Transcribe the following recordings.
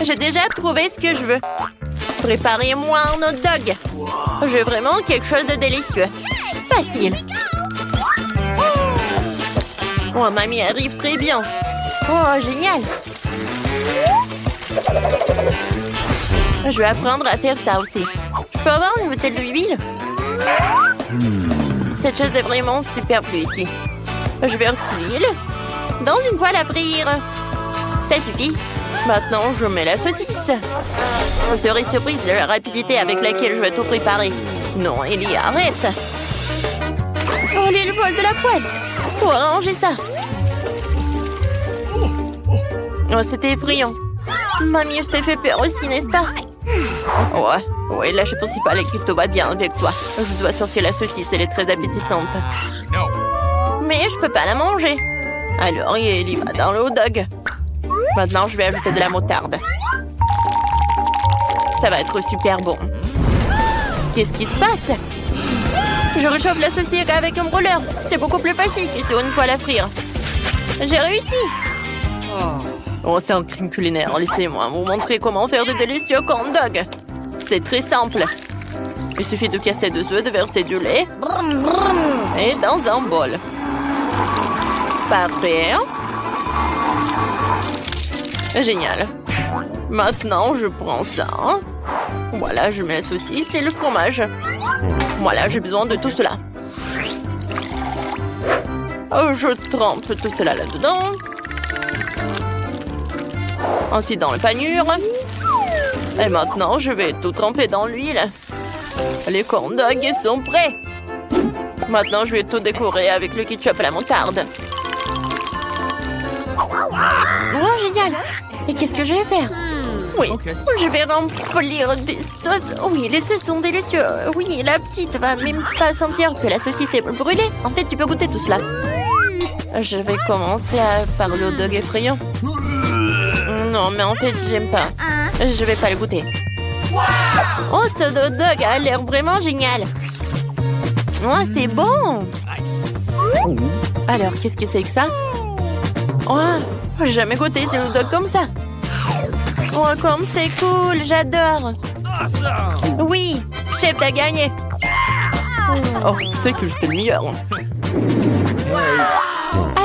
J'ai déjà trouvé ce que je veux. Préparez-moi un hot dog. Je veux vraiment quelque chose de délicieux. Facile. Oh, mamie arrive très bien. Oh, génial. Je vais apprendre à faire ça aussi. Je peux avoir une bouteille d'huile? Cette chose est vraiment superflue ici. Je verse l'huile dans une poêle à frire. Ça suffit. Maintenant, je mets la saucisse. Vous serez surprise de la rapidité avec laquelle je vais tout préparer. Non, Ellie, arrête. Oh, l'huile vole de la poêle. Faut arranger ça. Oh, c'était effrayant. Mamie, je t'ai fait peur aussi, n'est-ce pas? Ouais, là, je pense pas que tout va bien avec toi. Je dois sortir la saucisse, elle est très appétissante. Mais je peux pas la manger. Alors, il y va dans le hot dog. Maintenant, je vais ajouter de la moutarde. Ça va être super bon. Qu'est-ce qui se passe? Je réchauffe la saucisse avec un brûleur. C'est beaucoup plus facile que sur une poêle à frire. J'ai réussi. Oh, c'est un crime culinaire. Laissez-moi vous montrer comment faire de délicieux corn dog. C'est très simple. Il suffit de casser 2 œufs, de verser du lait et dans un bol. Parfait. Génial. Maintenant, je prends ça. Voilà, je mets la saucisse et le fromage. Voilà, j'ai besoin de tout cela. Je trempe tout cela là-dedans. Ensuite dans le panure. Et maintenant, je vais tout tremper dans l'huile. Les corn dogs sont prêts. Maintenant, je vais tout décorer avec le ketchup et la moutarde. Oh, génial! Et qu'est-ce que je vais faire? Oui, je vais remplir des sauces. Oui, les sauces sont délicieux. Oui, la petite va même pas sentir que la saucisse est brûlée. En fait, tu peux goûter tout cela. Je vais commencer par le hot dog effrayant. Non, mais en fait, j'aime pas. Je vais pas le goûter. Oh, ce hot dog a l'air vraiment génial. Oh, c'est bon. Alors, qu'est-ce que c'est que ça? Oh, j'ai jamais goûté des hot dogs comme ça. Oh, comme c'est cool, j'adore. Oui, chef, t'as gagné. Oh, c'est que j'étais le meilleur.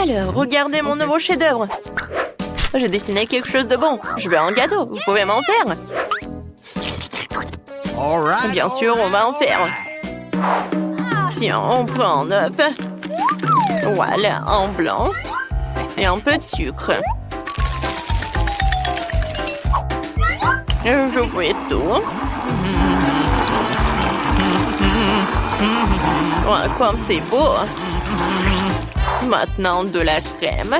Alors, regardez mon nouveau chef-d'œuvre. J'ai dessiné quelque chose de bon. Je veux un gâteau. Vous pouvez m'en faire? Bien sûr, on va en faire. Tiens, on prend un œuf. Voilà, un blanc. Et un peu de sucre. Je fais tout. Ouais, comme c'est beau. Maintenant, de la crème.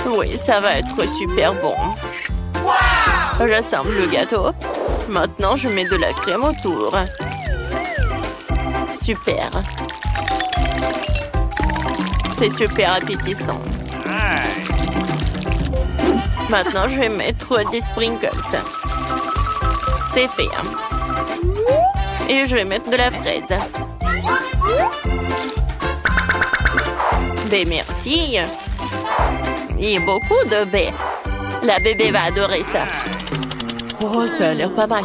Oui, ça va être super bon. J'assemble le gâteau. Maintenant, je mets de la crème autour. Super. C'est super appétissant. Maintenant, je vais mettre des sprinkles. C'est fait. Et je vais mettre de la fraise. Ben, merci. Et beaucoup de baies. La bébé va adorer ça. Oh, ça a l'air pas mal.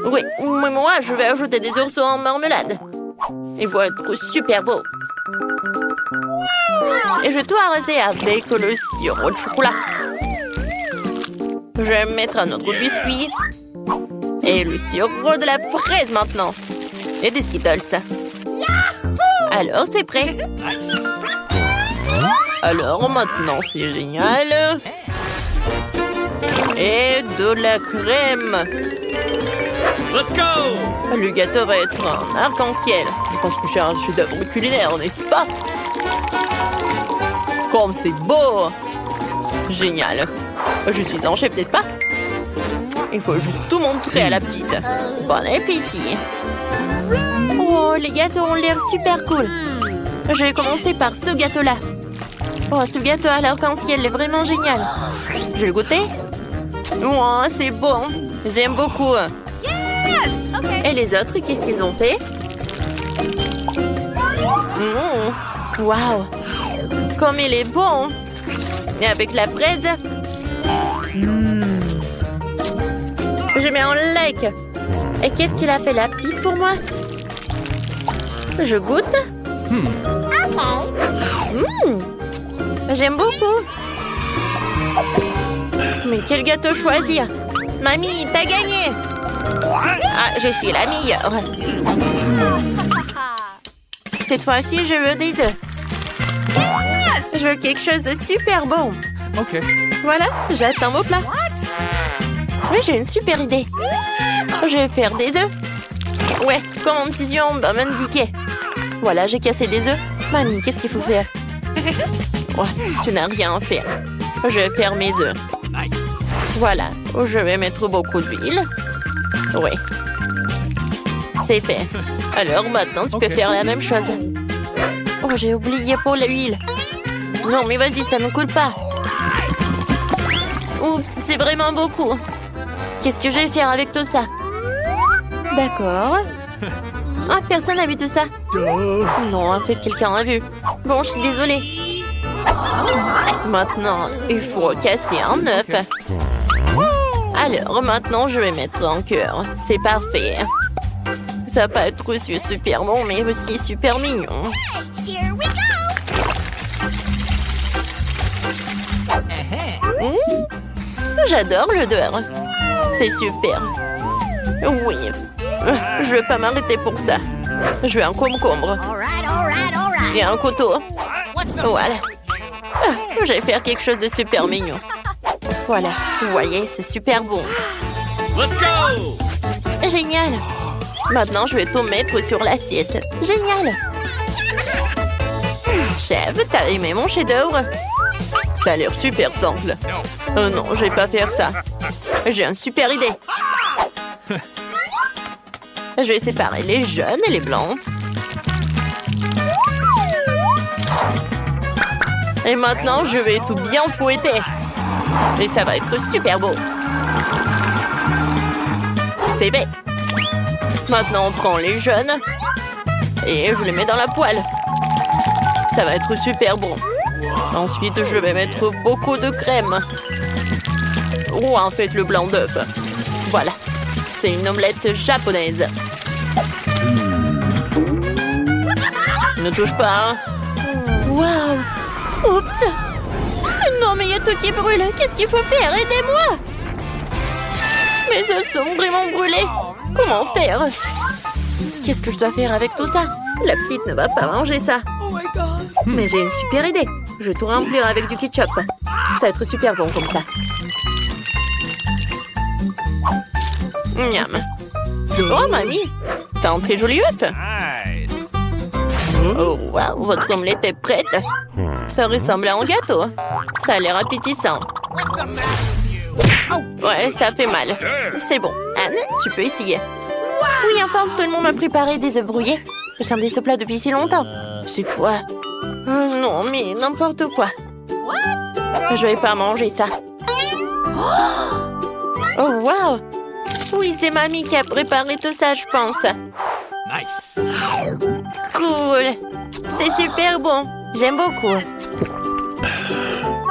Oui, mais moi, je vais ajouter des ours en marmelade. Ils vont être super beaux. Et je vais tout arroser avec le sirop de chocolat. Je vais mettre un autre biscuit. Et le sirop de la fraise maintenant. Et des Skittles. Alors, c'est prêt. Alors, maintenant, c'est génial. Et de la crème. Let's go! Le gâteau va être un arc-en-ciel. Je pense que c'est un chef-d'œuvre culinaire, n'est-ce pas? Comme c'est beau! Génial. Je suis un chef, n'est-ce pas? Il faut juste tout montrer à la petite. Bon appétit. Oh, les gâteaux ont l'air super cool. Je vais commencer par ce gâteau-là. Oh, ce gâteau à l'arc-en-ciel est vraiment génial. Je vais le goûter. Oh, c'est bon. J'aime beaucoup. Et les autres, qu'est-ce qu'ils ont fait? Waouh! Comme il est bon! Et avec la fraise? Je mets en like. Et qu'est-ce qu'il a fait la petite pour moi? Je goûte. J'aime beaucoup. Mais quel gâteau choisir? Mamie, t'as gagné. Ah, je suis la meilleure. Cette fois-ci, je veux des œufs. Je veux quelque chose de super bon. Ok. Voilà, j'attends vos plats. Oui, j'ai une super idée. Je vais faire des œufs. Ouais, comme mon petit zion va m'indiquer. Voilà, j'ai cassé des œufs. Mamie, qu'est-ce qu'il faut faire? Ouais, tu n'as rien à faire. Je vais faire mes œufs. Nice. Voilà, je vais mettre beaucoup d'huile. Oui. C'est fait. Alors maintenant, tu peux faire la même chose. Oh, j'ai oublié pour l'huile. Non, mais vas-y, ça ne coule pas. Oups, c'est vraiment beaucoup. Qu'est-ce que je vais faire avec tout ça? D'accord. Ah, personne n'a vu tout ça. Non, en fait, quelqu'un a vu. Bon, je suis désolée. Maintenant, il faut casser un œuf. Alors, maintenant, je vais mettre en cœur. C'est parfait. Ça va pas être aussi super bon, mais aussi super mignon. J'adore l'odeur. C'est super. Oui. Je vais pas m'arrêter pour ça. Je veux un concombre. Et un couteau. Voilà. Je vais faire quelque chose de super mignon. Voilà. Vous voyez, c'est super bon. Let's go! Génial. Maintenant, je vais tout mettre sur l'assiette. Génial. Chef, t'as aimé mon chef-d'œuvre? Ça a l'air super simple. Oh non, je vais pas faire ça. J'ai une super idée. Je vais séparer les jaunes et les blancs. Et maintenant, je vais tout bien fouetter. Et ça va être super beau. C'est fait. Maintenant, on prend les jaunes et je les mets dans la poêle. Ça va être super bon. Ensuite, je vais mettre beaucoup de crème. Ou en fait, le blanc d'œuf. Voilà. C'est une omelette japonaise. Ne touche pas, hein? Waouh! Oups! Non, mais il y a tout qui brûle. Qu'est-ce qu'il faut faire? Aidez-moi! Mes œufs sont vraiment brûlés. Comment faire? Qu'est-ce que je dois faire avec tout ça? La petite ne va pas manger ça. Mais j'ai une super idée. Je vais tout remplir avec du ketchup. Ça va être super bon comme ça. Miam. Oh, mamie! T'as un très joli œuf. Nice. Oh, waouh, votre omelette est prête. Ça ressemble à un gâteau. Ça a l'air appétissant. Ouais, ça fait mal. C'est bon. Anne, tu peux essayer. Oui, enfin, tout le monde m'a préparé des œufs brouillés. J'attendais ce plat depuis si longtemps. C'est quoi? Non, mais n'importe quoi. Je vais pas manger ça. Oh, waouh! Oui, c'est mamie qui a préparé tout ça, je pense. Nice. Cool. C'est super bon. J'aime beaucoup.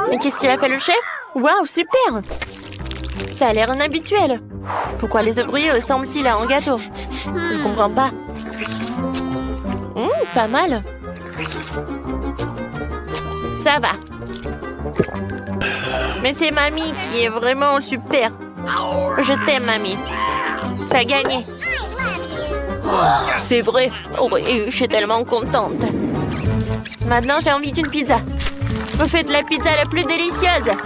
Mais qu'est-ce qu'il a fait le chef? Waouh, super! Ça a l'air inhabituel. Pourquoi les œufs brouillés ressemblent-ils à un gâteau? Je comprends pas. Pas mal. Ça va. Mais c'est mamie qui est vraiment super. Je t'aime, mamie. T'as gagné. C'est vrai. Oh, je suis tellement contente. Maintenant, j'ai envie d'une pizza. Vous faites la pizza la plus délicieuse.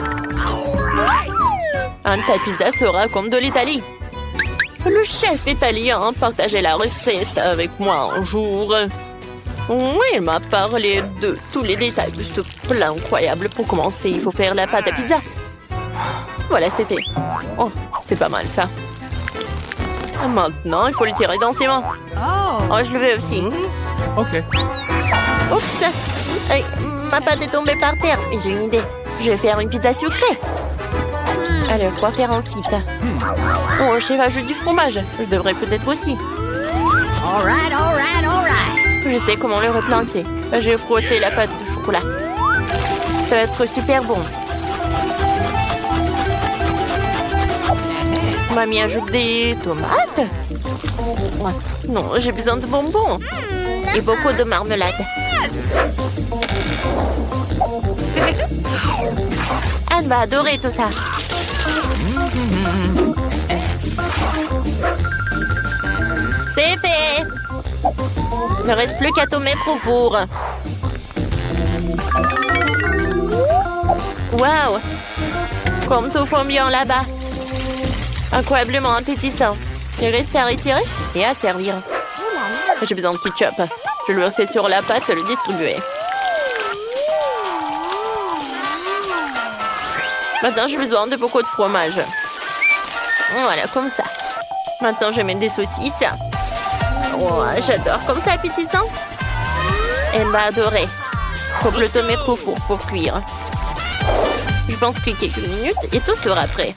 Ta pizza sera comme de l'Italie. Le chef italien partageait la recette avec moi un jour. Oui, il m'a parlé de tous les détails de ce plat incroyable. Pour commencer, il faut faire la pâte à pizza. Voilà, c'est fait. Oh, c'est pas mal ça. Maintenant, il faut le tirer dans ses mains. Oh, je le veux aussi. Ok. Oups! Hey, ma pâte est tombée par terre. Mais j'ai une idée. Je vais faire une pizza sucrée. Alors, quoi faire ensuite? Oh, le chef ajoute du fromage. Je devrais peut-être aussi. Je sais comment le replanter. Je vais frotter la pâte de chocolat. Ça va être super bon. Mamie ajoute des tomates. Ouais. Non, j'ai besoin de bonbons. Et beaucoup de marmelade. Anne va adorer tout ça. C'est fait. Il ne reste plus qu'à tout mettre au four. Waouh! Comme tout fond bien là-bas. Incroyablement appétissant. Il reste à retirer et à servir. J'ai besoin de ketchup. Je le verser sur la pâte et le distribuer. Maintenant, j'ai besoin de beaucoup de fromage. Voilà, comme ça. Maintenant, je vais mettre des saucisses. Oh, j'adore comme ça, appétissant. Elle va adorer. Faut que le te mettre au four pour cuire. Je pense que quelques minutes et tout sera prêt.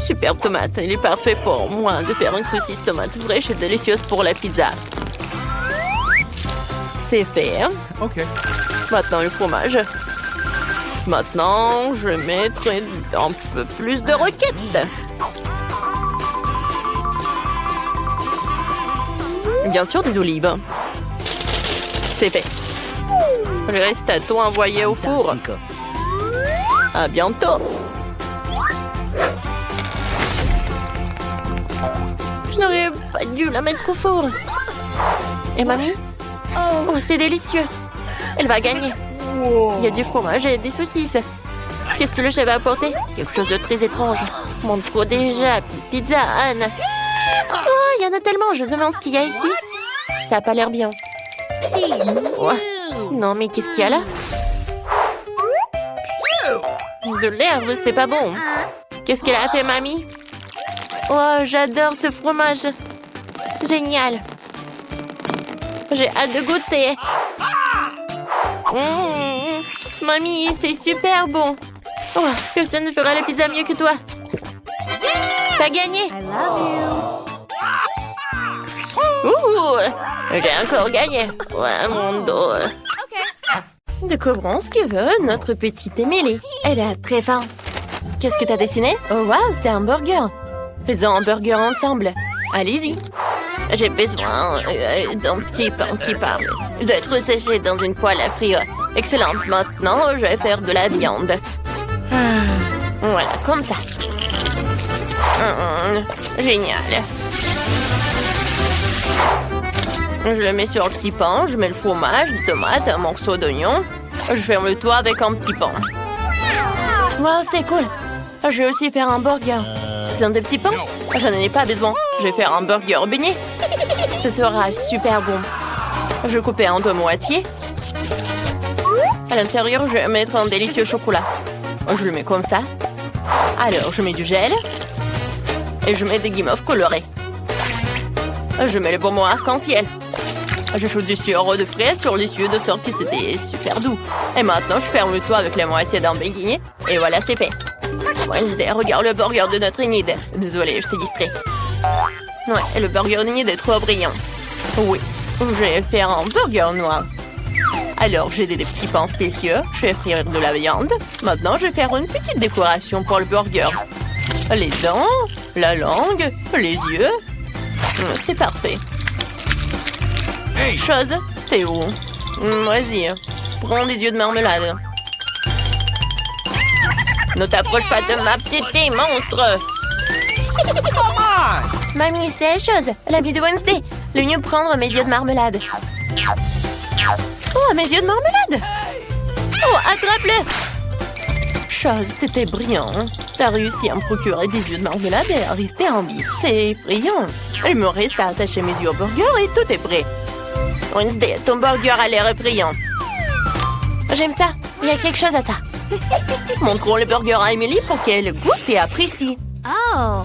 Superbe tomate. Il est parfait pour moi de faire une saucisse tomate fraîche et délicieuse pour la pizza. C'est fait. OK. Maintenant, le fromage. Maintenant, je mettrai un peu plus de roquettes. Bien sûr, des olives. C'est fait. Il reste à tout envoyer au four. À bientôt. Je n'aurais pas dû la mettre au four. Et mamie? Oh, c'est délicieux. Elle va gagner. Il y a du fromage et des saucisses. Qu'est-ce que le chef va apporter? Quelque chose de très étrange. Montre-toi déjà. Pizza, Anne. Oh, il y en a tellement. Je me demande ce qu'il y a ici. Ça n'a pas l'air bien. Ouais. Non, mais qu'est-ce qu'il y a là? De l'herbe, c'est pas bon. Qu'est-ce qu'elle a fait, mamie? Oh, j'adore ce fromage. Génial. J'ai hâte de goûter. Mamie, c'est super bon. Oh, personne ne fera la pizza mieux que toi. T'as gagné. Ouh, j'ai encore gagné. Ouais, mon dos. Découvrons ce que veut notre petite Émilie. Elle a très faim. Qu'est-ce que t'as dessiné? Oh, waouh, c'est un burger. Faisons un burger ensemble. Allez-y. J'ai besoin d'un petit pain qui parle. Il doit être séché dans une poêle à frire. Excellent. Maintenant, je vais faire de la viande. Voilà, comme ça. Génial. Je le mets sur le petit pain. Je mets le fromage, des tomates, un morceau d'oignon. Je ferme le toit avec un petit pain. Wow, c'est cool. Je vais aussi faire un burger. C'est un des petits pains? Je n'en ai pas besoin. Je vais faire un burger beignet. Ce sera super bon. Je vais couper en deux moitiés. À l'intérieur, je vais mettre un délicieux chocolat. Je le mets comme ça. Alors, je mets du gel. Et je mets des guimauves colorées. Je mets le bonbon arc-en-ciel. J'ajoute du sirop de fraises sur les yeux de sorte que c'était super doux. Et maintenant, je ferme le toit avec la moitié d'un beignet. Et voilà, c'est fait. Wednesday, regarde le burger de notre Enid. Désolée, je t'ai distrait. Ouais, le burger Enid est trop brillant. Oui, je vais faire un burger noir. Alors, j'ai des petits pains spéciaux. Je vais frire de la viande. Maintenant, je vais faire une petite décoration pour le burger. Les dents, la langue, les yeux. C'est parfait. Hey. Chose, t'es où? Vas-y, prends des yeux de marmelade. Ne t'approche pas de ma petite fille, monstre! Mamie, c'est la chose, l'habit de Wednesday. Le mieux prendre mes yeux de marmelade. Oh, mes yeux de marmelade! Oh, attrape-le! Chose, t'étais brillant. T'as réussi à me procurer des yeux de marmelade et à rester en vie. C'est effrayant. Il me reste à attacher mes yeux au burger et tout est prêt. Wednesday, ton burger a l'air effrayant. J'aime ça. Il y a quelque chose à ça. Montrons le burger à Emily pour qu'elle goûte et apprécie. Oh,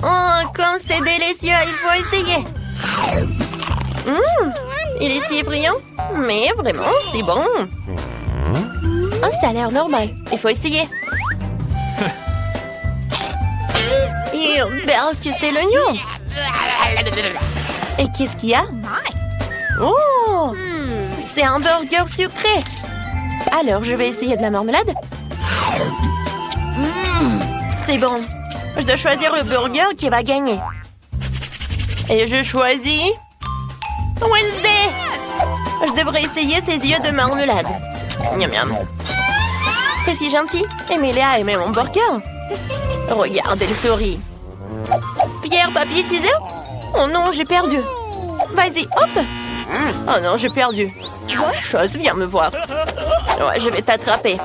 comme c'est délicieux, il faut essayer. Il est si effrayant, mais vraiment, c'est bon. Oh, ça a l'air normal. Il faut essayer. Tu sais l'oignon. Et qu'est-ce qu'il y a? Oh, c'est un burger sucré. Alors, je vais essayer de la marmelade. C'est bon. Je dois choisir le burger qui va gagner. Et je choisis... Wednesday! Je devrais essayer ses yeux de marmelade. Miam miam. C'est si gentil. Emily a aimé mon burger. Regarde, elle sourit. Pierre, papier, ciseaux? Oh non, j'ai perdu. Vas-y, hop. Oh non, j'ai perdu. Chose, viens me voir. Ouais, je vais t'attraper.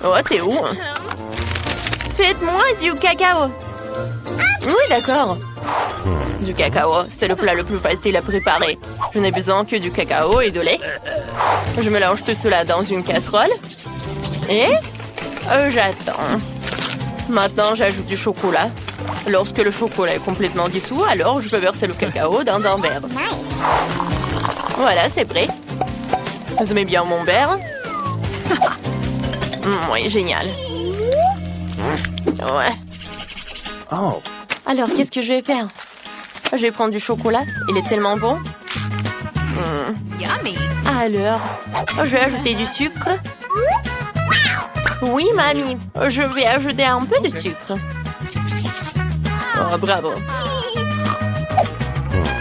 Oh, t'es où? Faites-moi du cacao. Oui, d'accord. Du cacao, c'est le plat le plus facile à préparer. Je n'ai besoin que du cacao et de lait. Je mélange tout cela dans une casserole. Et j'attends. Maintenant, j'ajoute du chocolat. Lorsque le chocolat est complètement dissous, alors je peux verser le cacao dans un verre. Voilà, c'est prêt. Vous aimez bien mon verre? Oui, génial. Ouais. Oh. Alors, qu'est-ce que je vais faire? Je vais prendre du chocolat. Il est tellement bon. Yummy. Alors, je vais ajouter du sucre. Oui, mamie. Je vais ajouter un peu de sucre. Oh, bravo.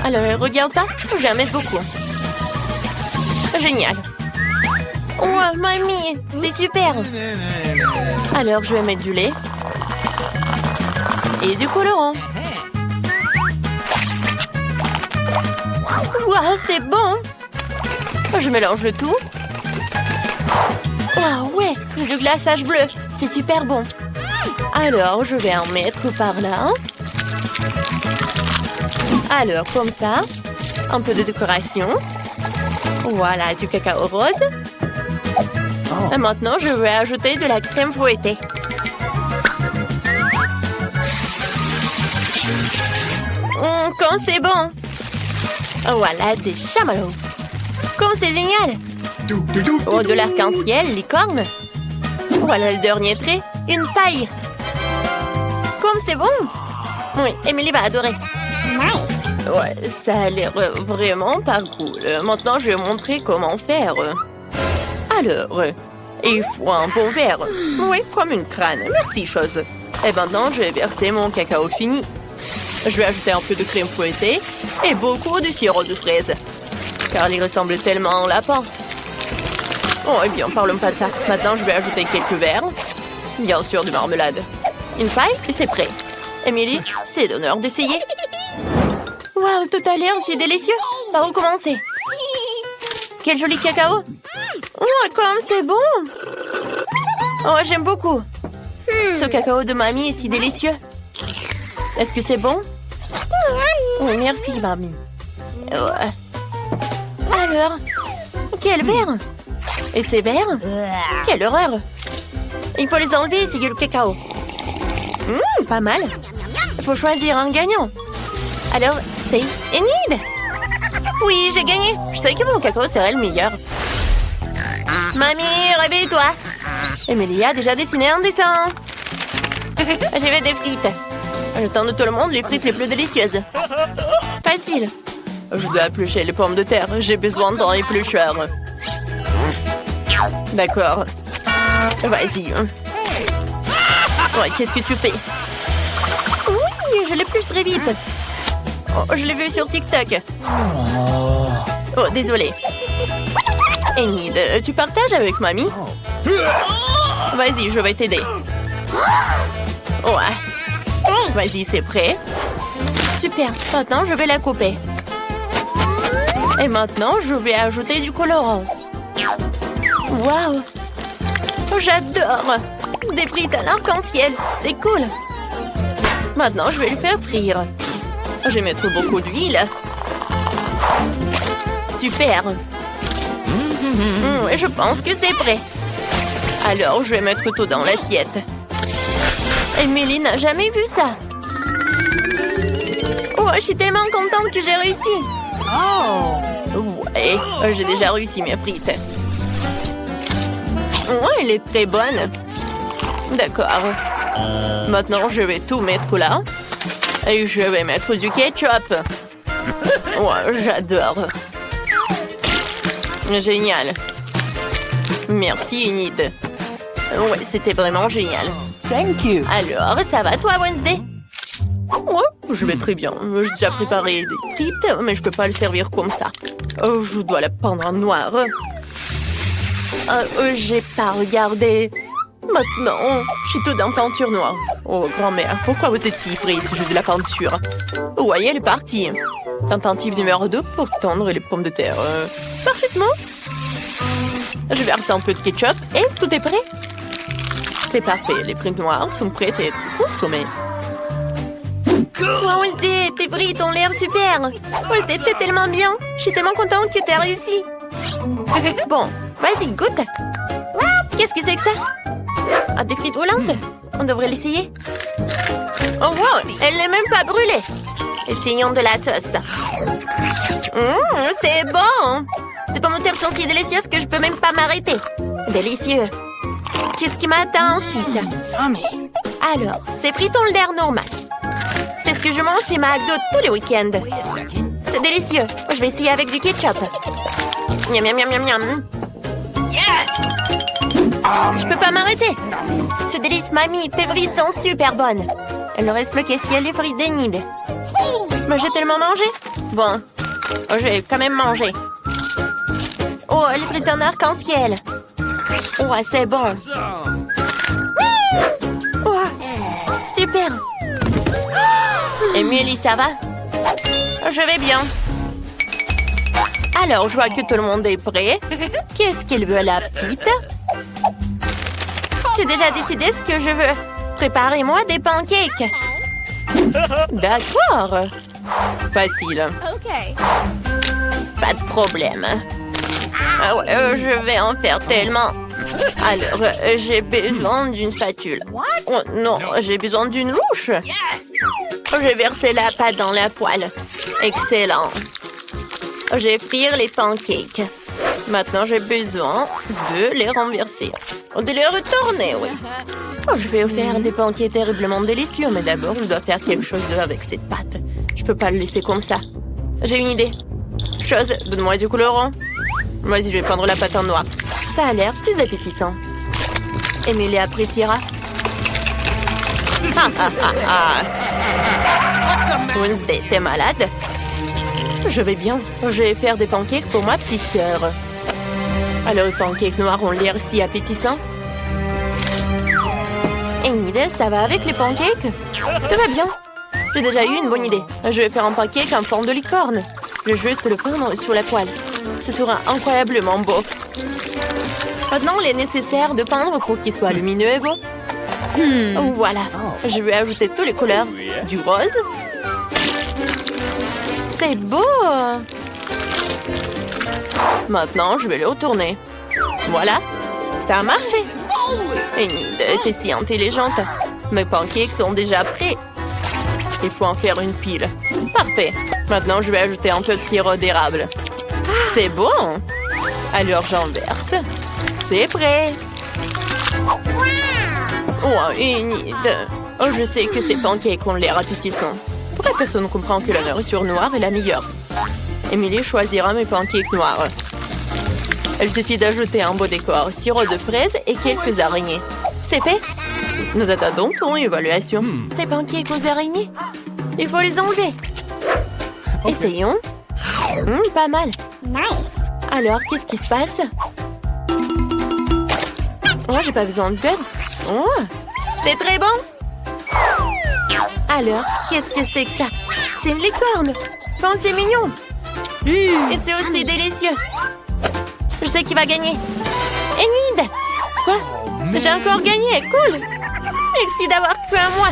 Alors, regarde pas. Je vais en mettre beaucoup. Génial. Oh, mamie, c'est super. Alors, je vais mettre du lait. Et du colorant. Waouh, c'est bon. Je mélange le tout. Waouh, ouais, du glaçage bleu. C'est super bon. Alors, je vais en mettre par là. Alors, comme ça. Un peu de décoration. Voilà, du cacao rose. Et maintenant, je vais ajouter de la crème fouettée. Quand c'est bon. Voilà, des chamallows. Comme c'est génial. Oh, de l'arc-en-ciel, licorne. Voilà le dernier trait, une paille. Comme c'est bon. Oui, Emily va adorer. Ouais, ça a l'air vraiment pas cool. Maintenant, je vais montrer comment faire. Alors, il faut un bon verre. Oui, comme une crâne. Merci, chose. Et maintenant, je vais verser mon cacao fini. Je vais ajouter un peu de crème fouettée et beaucoup de sirop de fraise. Car il ressemble tellement à un lapin. Oh, eh bien, parlons pas de ça. Maintenant, je vais ajouter quelques verres. Bien sûr, de marmelade. Une paille et c'est prêt. Emily, c'est d'honneur d'essayer. Waouh, tout à l'heure, c'est délicieux. Par où commencer? Quel joli cacao. Oh, comme c'est bon. Oh, j'aime beaucoup. Ce cacao de mamie est si délicieux. Est-ce que c'est bon? Oui, merci, mamie. Ouais. Alors, quel verre? Et ces verres? Quelle horreur! Il faut les enlever et essayer le cacao. Pas mal. Il faut choisir un gagnant. Alors, c'est Enid. Oui, j'ai gagné. Je savais que mon cacao serait le meilleur. Mamie, réveille-toi. Emily a déjà dessiné un dessin. Je vais des frites. Je tends de tout le monde les frites les plus délicieuses. Facile. Je dois éplucher les pommes de terre. J'ai besoin d'un éplucheur. D'accord. Vas-y. Ouais, qu'est-ce que tu fais? Oui, je l'épluche très vite. Oh, je l'ai vu sur TikTok. Oh, désolé. Enid, tu partages avec mamie? Vas-y, je vais t'aider. Ouais. Vas-y, c'est prêt. Super. Maintenant, je vais la couper. Et maintenant, je vais ajouter du colorant. Waouh! J'adore! Des frites à l'arc-en-ciel. C'est cool. Maintenant, je vais le faire frire. Je vais mettre beaucoup d'huile. Super. Je pense que c'est prêt. Alors, je vais mettre tout dans l'assiette. Emily n'a jamais vu ça. Oh, je suis tellement contente que j'ai réussi. Ouais, j'ai déjà réussi mes frites. Ouais, elle est très bonne. D'accord. Maintenant, je vais tout mettre là. Et je vais mettre du ketchup. Ouais, j'adore. Génial. Merci, Enid. Ouais, c'était vraiment génial. Thank you. Alors, ça va toi, Wednesday? Ouais, je vais très bien. J'ai déjà préparé des frites, mais je peux pas le servir comme ça. Oh, je dois la peindre en noir. J'ai pas regardé. Maintenant, je suis toute en peinture noire. Oh, grand-mère, pourquoi vous êtes si frais si je veux de la peinture? Ouais, elle est partie. Tentative numéro 2 pour tendre les pommes de terre. Parfaitement. Je verse un peu de ketchup et tout est prêt. C'est parfait, les frites noires sont prêtes à être consommées. Wow, Wednesday, tes frites ont l'air super. Ouais, c'était tellement bien. Je suis tellement contente que tu as réussi. Bon, vas-y, goûte. Qu'est-ce que c'est que ça? Ah, des frites roulantes? On devrait l'essayer. Oh wow, elle n'est même pas brûlée. Essayons de la sauce. C'est bon. Ces pommes de terre sont si délicieuses que je peux même pas m'arrêter. Délicieux. Qu'est-ce qui m'attend ensuite? Alors, ces frites ont l'air normal. C'est ce que je mange chez McDo tous les week-ends. C'est délicieux. Je vais essayer avec du ketchup. Miam, miam, miam, miam, miam. Je peux pas m'arrêter. C'est délice, mamie. Tes frites sont super bonnes. Il ne reste plus qu'à essayer les frites d'Enid. Mais j'ai tellement mangé. Bon, j'ai quand même mangé. Oh, les frites en arc-en-ciel. Oh, c'est bon. Oh, super. Emily, ça va? Je vais bien. Alors, je vois que tout le monde est prêt. Qu'est-ce qu'elle veut, la petite? J'ai déjà décidé ce que je veux. Préparez-moi des pancakes. D'accord. Facile. Pas de problème. Ah ouais, je vais en faire tellement. Alors, j'ai besoin d'une spatule. Oh non, j'ai besoin d'une louche. J'ai versé la pâte dans la poêle. Excellent. J'ai frire les pancakes. Maintenant, j'ai besoin de les renverser. De les retourner, oui. Oh, je vais faire des pancakes terriblement délicieux, mais d'abord, je dois faire quelque chose avec cette pâte. Je peux pas le laisser comme ça. J'ai une idée. Donne-moi du colorant. Vas-y, je vais prendre la pâte en noir. Ça a l'air plus appétissant. Emily appréciera. Wednesday, t'es malade? Je vais bien. Je vais faire des pancakes pour ma petite sœur. Alors, les pancakes noirs ont l'air si appétissants. Enid, ça va avec les pancakes? Tout va bien. J'ai déjà eu une bonne idée. Je vais faire un pancake en forme de licorne. Je vais juste le peindre sur la poêle. Ce sera incroyablement beau. Maintenant, il est nécessaire de peindre pour qu'il soit lumineux et beau. Voilà. Je vais ajouter toutes les couleurs. Du rose. C'est beau. Maintenant, je vais le retourner. Voilà. Ça a marché. Enid, t'es si intelligente. Mes pancakes sont déjà prêts. Il faut en faire une pile. Parfait. Maintenant, je vais ajouter un peu de sirop d'érable. C'est bon. Alors, j'en verse. C'est prêt. Oh, Enid. Oh, je sais que ces pancakes ont l'air appétissants. Pourquoi personne ne comprend que la nourriture noire est la meilleure? Emily choisira mes pancakes noirs. Il suffit d'ajouter un beau décor, sirop de fraises et quelques araignées. C'est fait. Nous attendons ton évaluation. Ces pancakes aux araignées? Il faut les enlever. Essayons. Pas mal. Alors, qu'est-ce qui se passe? Oh, j'ai pas besoin de beurre. Oh, c'est très bon. Alors, qu'est-ce que c'est que ça? C'est une licorne. Bon, c'est mignon. Et c'est aussi délicieux. Je sais qui va gagner. Enid! Quoi? J'ai encore gagné. Cool. Merci d'avoir cru à moi.